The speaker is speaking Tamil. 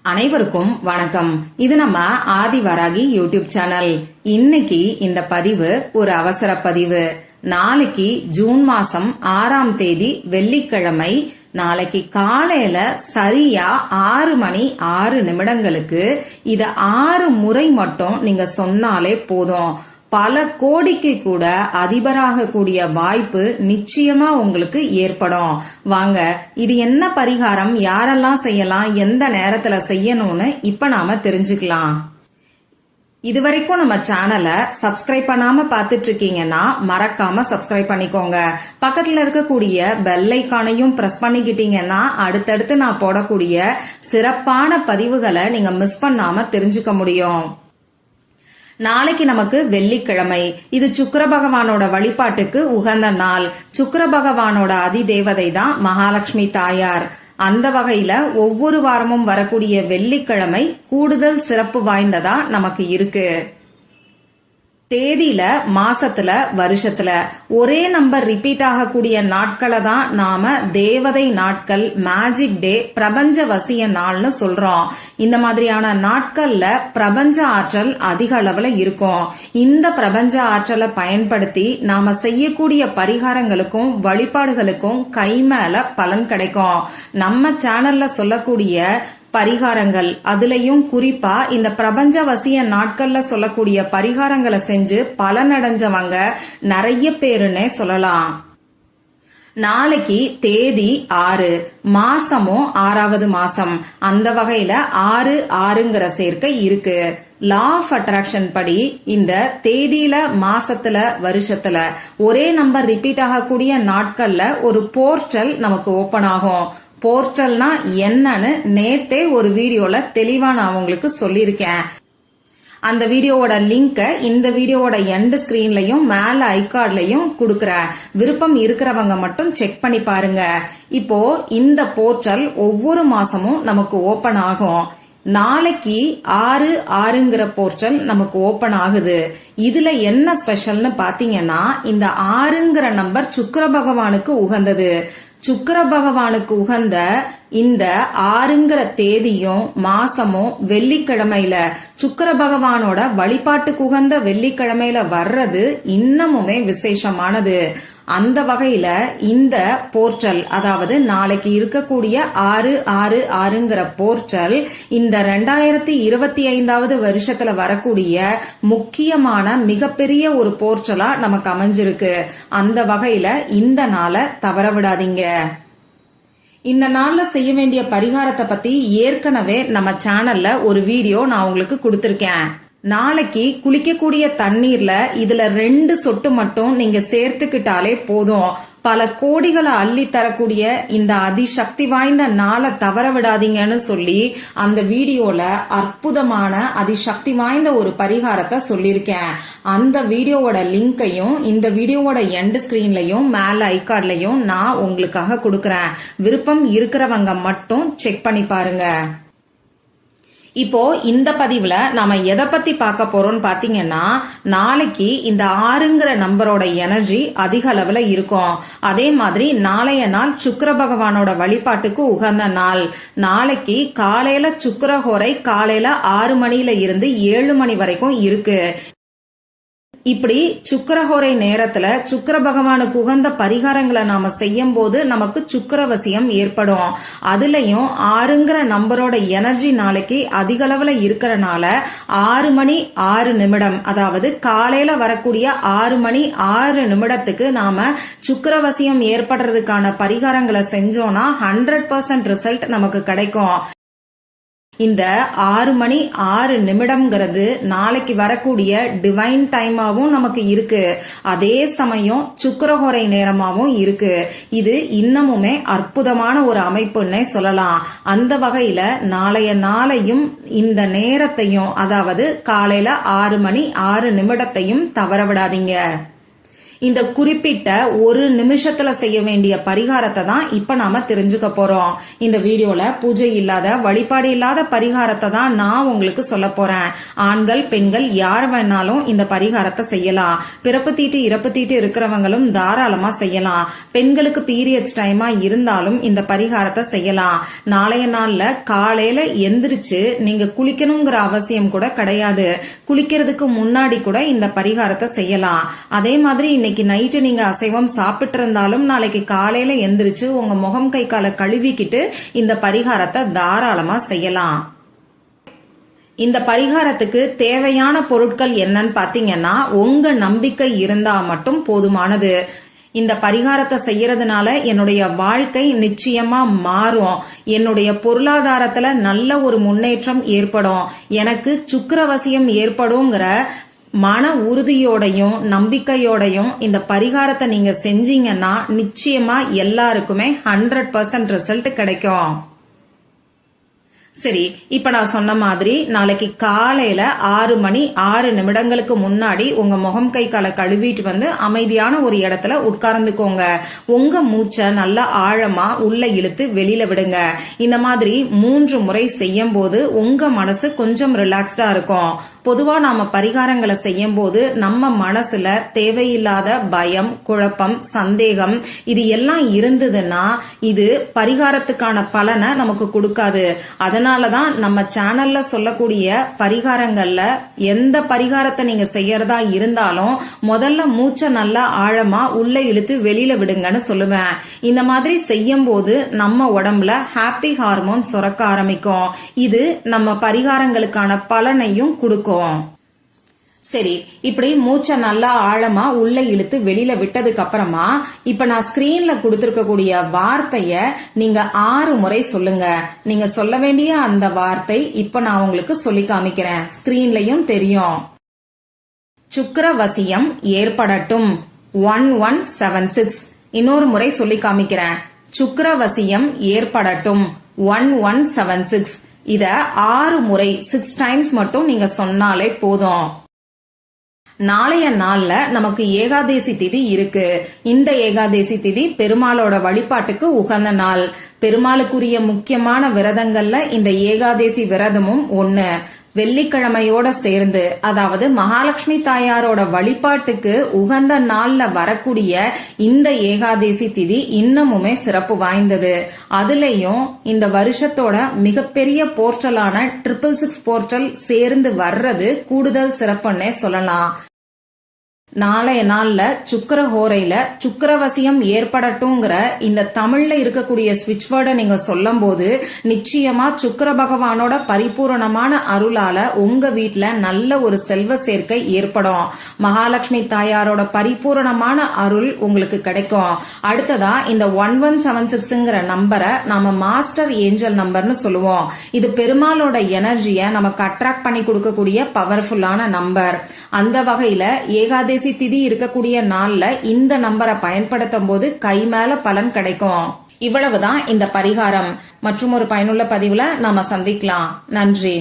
அனைவருக்கும் வணக்கம். இது நம்ம ஆதிவராகி யூடியூப் சேனல். இன்னைக்கு இந்த பதிவு ஒரு அவசர பதிவு. நாளைக்கு ஜூன் மாசம் 6ஆம் தேதி வெள்ளிக்கிழமை. நாளைக்கு காலையில சரியா 6 மணி 6 நிமிடங்களுக்கு இத 6 முறை மட்டும் நீங்க சொன்னாலே போதும். பல கோடிக்கு கூட அதிபராக கூடிய வாய்ப்பு நிச்சயமா உங்களுக்கு ஏற்படும். வாங்க, இது என்ன பரிகாரம், யாரெல்லாம் செய்யலாம், எந்த நேரத்துல செய்யணும்னு இப்ப நாம தெரிஞ்சுக்கலாம். இதுவரைக்கும் நம்ம சேனலை சப்ஸ்கிரைப் பண்ணாம பாத்துட்டு இருக்கீங்கன்னா மறக்காம சப்ஸ்கிரைப் பண்ணிக்கோங்க. பக்கத்துல இருக்கக்கூடிய பெல் ஐகானையும் பிரஸ் பண்ணிக்கிட்டீங்கன்னா அடுத்தடுத்து நான் போடக்கூடிய சிறப்பான பதிவுகளை நீங்க மிஸ் பண்ணாம தெரிஞ்சுக்க முடியும். நாளைக்கு நமக்கு வெள்ளிக்கிழமை. இது சுக்கிர பகவானோட வழிபாட்டுக்கு உகந்த நாள். சுக்கிர பகவானோட அதிதேவதை தான் மகாலட்சுமி தாயார். அந்த வகையில ஒவ்வொரு வாரமும் வரக்கூடிய வெள்ளிக்கிழமை கூடுதல் சிறப்பு வாய்ந்ததா நமக்கு இருக்கு. தேதியில, மாசத்துல, வருஷத்துல ஒரே நம்பர் ரிப்பீட் ஆகக்கூடிய நாட்களை தான் நாம தேவதை நாட்கள், மேஜிக் டே, பிரபஞ்ச வசிய நாள்னு சொல்றோம். இந்த மாதிரியான நாட்கள்ல பிரபஞ்ச ஆற்றல் அதிக அளவுல இருக்கும். இந்த பிரபஞ்ச ஆற்றலை பயன்படுத்தி நாம செய்யக்கூடிய பரிகாரங்களுக்கும் வழிபாடுகளுக்கும் கை மேல பலன் கிடைக்கும். நம்ம சேனல்ல சொல்லக்கூடிய பரிகாரங்கள், அதுலயும் குறிப்பா இந்த பிரபஞ்ச வசிய நாட்கள்ல சொல்லக்கூடிய பரிகாரங்களை செஞ்சு பலனடைஞ்சவங்க நிறைய பேருன்னே சொல்லலாம். நாளைக்கு தேதி 6, மாசமும் 6வது மாசம். அந்த வகையில 6/6ங்கிற சேர்க்கை இருக்கு. லா ஆஃப் அட்ராக்ஷன் படி இந்த தேதியில, மாசத்துல, வருஷத்துல ஒரே நம்பர் ரிப்பீட் ஆகக்கூடிய நாட்கள்ல ஒரு போர்ட்டல் நமக்கு ஓபன் ஆகும். போர்ட்டல்னா என்னன்னு நேத்தே ஒரு வீடியோல தெளிவா நான் உங்களுக்கு சொல்லியிருக்கேன். அந்த வீடியோவோட லிங்க இந்த வீடியோவோட எண்ட் ஸ்கிரீன்லயும் மேல ஐகார்ட்லயும் கொடுக்கறேன். விருப்பம் இருக்கிறவங்க மட்டும் செக் பண்ணி பாருங்க. இப்போ இந்த போர்ட்டல் ஒவ்வொரு மாசமும் நமக்கு ஓபன் ஆகும். நாளைக்கு 6/6ங்கிற போர்ட்டல் நமக்கு ஓபன் ஆகுது. இதுல என்ன ஸ்பெஷல்னு பாத்தீங்கன்னா, இந்த 6ங்கிற நம்பர் சுக்கிர பகவானுக்கு உகந்தது. சுக்கிர பகவானுக்கு உகந்த இந்த 6ங்கிற தேதியும் மாசமும் வெள்ளிக்கிழமையில, சுக்கிர பகவானோட வழிபாட்டுக்கு உகந்த வெள்ளிக்கிழமையில வர்றது இன்னமுமே விசேஷமானது. அந்த வகையில இந்த போர்ட்டல், அதாவது நாளைக்கு இருக்கக்கூடிய 6/6/6ங்கிற போர்ட்டல் இந்த 2025வது வருஷத்துல வரக்கூடிய முக்கியமான மிகப்பெரிய ஒரு போர்ட்டலா நமக்கு அமைஞ்சிருக்கு. அந்த வகையில இந்த நாளை தவற விடாதீங்க. இந்த நாள்ல செய்ய வேண்டிய பரிகாரத்தை பத்தி ஏற்கனவே நம்ம சேனல்ல ஒரு வீடியோ நான் உங்களுக்கு கொடுத்திருக்கேன். நாளைக்கு குளிக்கக்கூடிய தண்ணீர்ல இதுல 2 சொட்டு மட்டும் நீங்க சேர்த்துக்கிட்டாலே போதும். பல கோடிகளை அள்ளி தரக்கூடிய இந்த அதிசக்தி வாய்ந்த நாளை தவற விடாதீங்கன்னு சொல்லி அந்த வீடியோல அற்புதமான அதிசக்தி வாய்ந்த ஒரு பரிகாரத்தை சொல்லியிருக்கேன். அந்த வீடியோவோட லிங்கையும் இந்த வீடியோவோட எண்ட் ஸ்கிரீன்லயும் மேல ஐகார்ட்லயும் நான் உங்களுக்காக கொடுக்கறேன். விருப்பம் இருக்கிறவங்க மட்டும் செக் பண்ணி பாருங்க. இப்போ இந்த பதிவுல நாம எதை பத்தி பார்க்க போறோம்னு பாத்தீங்கன்னா, நாளைக்கு இந்த 6ங்கிற நம்பரோட எனர்ஜி அதிக அளவுல இருக்கும். அதே மாதிரி நாளைய நாள் சுக்கிர பகவானோட வழிபாட்டுக்கு உகந்த நாள். நாளைக்கு காலையில சுக்கிரஹோரை காலையில 6 மணில இருந்து 7 மணி வரைக்கும் இருக்கு. இப்படி சுக்கிரஹோரை நேரத்துல சுக்கிர பகவானுக்கு உகந்த பரிகாரங்களை நாம செய்யும் போது நமக்கு சுக்கிரவசியம் ஏற்படும். அதுலயும் 6ங்கிற நம்பரோட எனர்ஜி நாளைக்கு அதிக அளவுல இருக்கறனால 6 மணி 6 நிமிடம், அதாவது காலையில வரக்கூடிய 6 மணி 6 நிமிடத்துக்கு நாம சுக்கிரவசியம் ஏற்படுறதுக்கான பரிகாரங்களை செஞ்சோம்னா 100% ரிசல்ட் நமக்கு கிடைக்கும். இந்த 6 மணி 6 நிமிடம்ங்கிறது நாளைக்கு வரக்கூடிய டிவைன் டைமாவும் நமக்கு இருக்கு. அதே சமயம் சுக்கிரஹோரை நேரமாவும் இருக்கு. இது இன்னமுமே அற்புதமான ஒரு அமைப்புன்னே சொல்லலாம். அந்த வகையில நாளைய நாளையும் இந்த நேரத்தையும், அதாவது காலையில 6 மணி 6 நிமிடத்தையும் தவற விடாதீங்க. இந்த குறிப்பிட்ட ஒரு நிமிஷத்துல செய்ய வேண்டிய பரிகாரத்தை தான் இப்ப நாம தெரிஞ்சுக்க போறோம். இந்த வீடியோல பூஜை இல்லாத, வழிபாடு இல்லாத பரிகாரத்தை தான் நான் உங்களுக்கு சொல்ல போறேன். ஆண்கள் பெண்கள் யார் வேணாலும் இந்த பரிகாரத்தை செய்யலாம். பிறப்பு தீட்டு இறப்பு தீட்டு இருக்கிறவங்களும் தாராளமா செய்யலாம். பெண்களுக்கு பீரியட்ஸ் டைமா இருந்தாலும் இந்த பரிகாரத்தை செய்யலாம். நாளைய நாள்ல காலையில எந்திரிச்சு நீங்க குளிக்கணுங்கிற அவசியம் கூட கிடையாது. குளிக்கிறதுக்கு முன்னாடி கூட இந்த பரிகாரத்தை செய்யலாம். அதே மாதிரி இன்னைக்கு நைட்டு நீங்க அசைவம் சாப்பிட்டு இருந்தாலும் நாளைக்கு காலையில எந்திரிச்சு உங்க முகம் கை காலை கழுவிக்கிட்டு இந்த பரிகாரத்தை தாராளமா செய்யலாம். இந்த பரிகாரத்துக்கு தேவையான பொருட்கள் என்னன்னு பாத்தீங்கன்னா, உங்க நம்பிக்கை இருந்தா மட்டும் போதுமானது. இந்த பரிகாரத்தை செய்யறதுனால என்னுடைய வாழ்க்கை நிச்சயமா மாறும். என்னுடைய பொருளாதாரத்துல நல்ல ஒரு முன்னேற்றம் ஏற்படும். எனக்கு சுக்கிரவசியம் ஏற்படும்ங்கிற மன உறுதியோடையும் நம்பிக்கையோடையும் இந்த பரிகாரத்தை நீங்க செஞ்சீங்கன்னா நிச்சயமா எல்லாருக்குமே 100% ரிசல்ட் கிடைக்கும். சரி, இப்ப நான் சொன்ன மாதிரி நாளைக்கு காலையில 6 மணி 6 நிமிடங்களுக்கு முன்னாடி உங்க முகம் கை காலை கழுவிட்டு வந்து அமைதியான ஒரு இடத்துல உட்கார்ந்துக்கோங்க. உங்க மூச்சை நல்லா ஆழமா உள்ள இழுத்து வெளியில விடுங்க. இந்த மாதிரி 3 முறை செய்யும் போது உங்க மனசு கொஞ்சம் ரிலாக்ஸ்டா இருக்கும். பொதுவா நாம பரிகாரங்களை செய்யும் போது நம்ம மனசுல தேவையில்லாத பயம், குழப்பம், சந்தேகம் இது எல்லாம் இருந்ததுன்னா இது பரிகாரத்துக்கான பலனை நமக்கு கொடுக்காது. அதனாலதான் நம்ம சேனல்ல சொல்லக்கூடிய பரிகாரங்கள்ல எந்த பரிகாரத்தை நீங்க செய்யறதா இருந்தாலும் முதல்ல மூச்சை நல்லா ஆழமா உள்ள இழுத்து வெளியில விடுங்கன்னு சொல்லுவேன். இந்த மாதிரி செய்யும் போது நம்ம உடம்புல ஹாப்பி ஹார்மோன் சுரக்க ஆரம்பிக்கும். இது நம்ம பரிகாரங்களுக்கான பலனையும் கொடுக்கும். சரி, இப்படி மூச்சை நல்லா ஆழமா உள்ள இழுத்து வெளியில விட்டதுக்கு அப்புறமா இப்ப நான் ஸ்கிரீன்ல கொடுத்திருக்கக்கூடிய வார்த்தைய நீங்க 6 முறை சொல்லுங்க. நீங்க சொல்ல வேண்டிய அந்த வார்த்தை இப்ப நான் உங்களுக்கு சொல்லி காமிக்கிறேன். ஸ்கிரீன்லயும் தெரியும். சுக்கிரவசியம் ஏற்படட்டும். 1176. இன்னொரு முறை சொல்லி காமிக்கிறேன். சுக்கிரவசியம் ஏற்படட்டும். 1176. இத 6 முறை 6 டைம்ஸ் மட்டும் நீங்க சொன்னாலே போதும். நாளைய நாள்ல நமக்கு ஏகாதேசி திதி இருக்கு. இந்த ஏகாதேசி திதி பெருமாளோட வழிபாட்டுக்கு உகந்த நாள். பெருமாளுக்குரிய முக்கியமான விரதங்கள்ல இந்த ஏகாதேசி விரதமும் ஒண்ணு. வெள்ளிக்கிழமையோட சேர்ந்து, அதாவது மகாலட்சுமி தாயாரோட வழிபாட்டுக்கு உகந்த நாள்ல வரக்கூடிய இந்த ஏகாதேசி திதி இன்னமுமே சிறப்பு வாய்ந்தது. அதுலயும் இந்த வருஷத்தோட மிகப்பெரிய போர்ட்டலான 666 போர்ட்டல் சேர்ந்து வர்றது கூடுதல் சிறப்புன்னே சொல்லலாம். நாளைய நாள்ல சுக்கிர ஹோரையில சுக்கிரவசியம் ஏற்படட்டும்ங்கிற இந்த தமிழ்ல இருக்கக்கூடிய ஸ்விட்ச் வேர்டை நீங்க சொல்லும் போது நிச்சயமா சுக்கிர பகவானோட பரிபூரணமான அருளால உங்க வீட்டுல நல்ல ஒரு செல்வ சேர்க்கை ஏற்படும். மகாலட்சுமி தாயாரோட பரிபூரணமான அருள் உங்களுக்கு கிடைக்கும். அடுத்ததா இந்த 1176ங்கிற நம்பரை நாம மாஸ்டர் ஏஞ்சல் நம்பர்னு சொல்லுவோம். இது பெருமாளோட எனர்ஜியை நமக்கு அட்ராக்ட் பண்ணி கொடுக்கக்கூடிய பவர்ஃபுல்லான நம்பர். அந்த வகையில ஏகாதேசி திதி இருக்கக்கூடிய நாள்ல இந்த நம்பரை பயன்படுத்தும் போது கை மேல பலன் கிடைக்கும். இவ்வளவுதான் இந்த பரிகாரம். மற்றும் ஒரு பயனுள்ள பதிவுல நாம சந்திக்கலாம். நன்றி.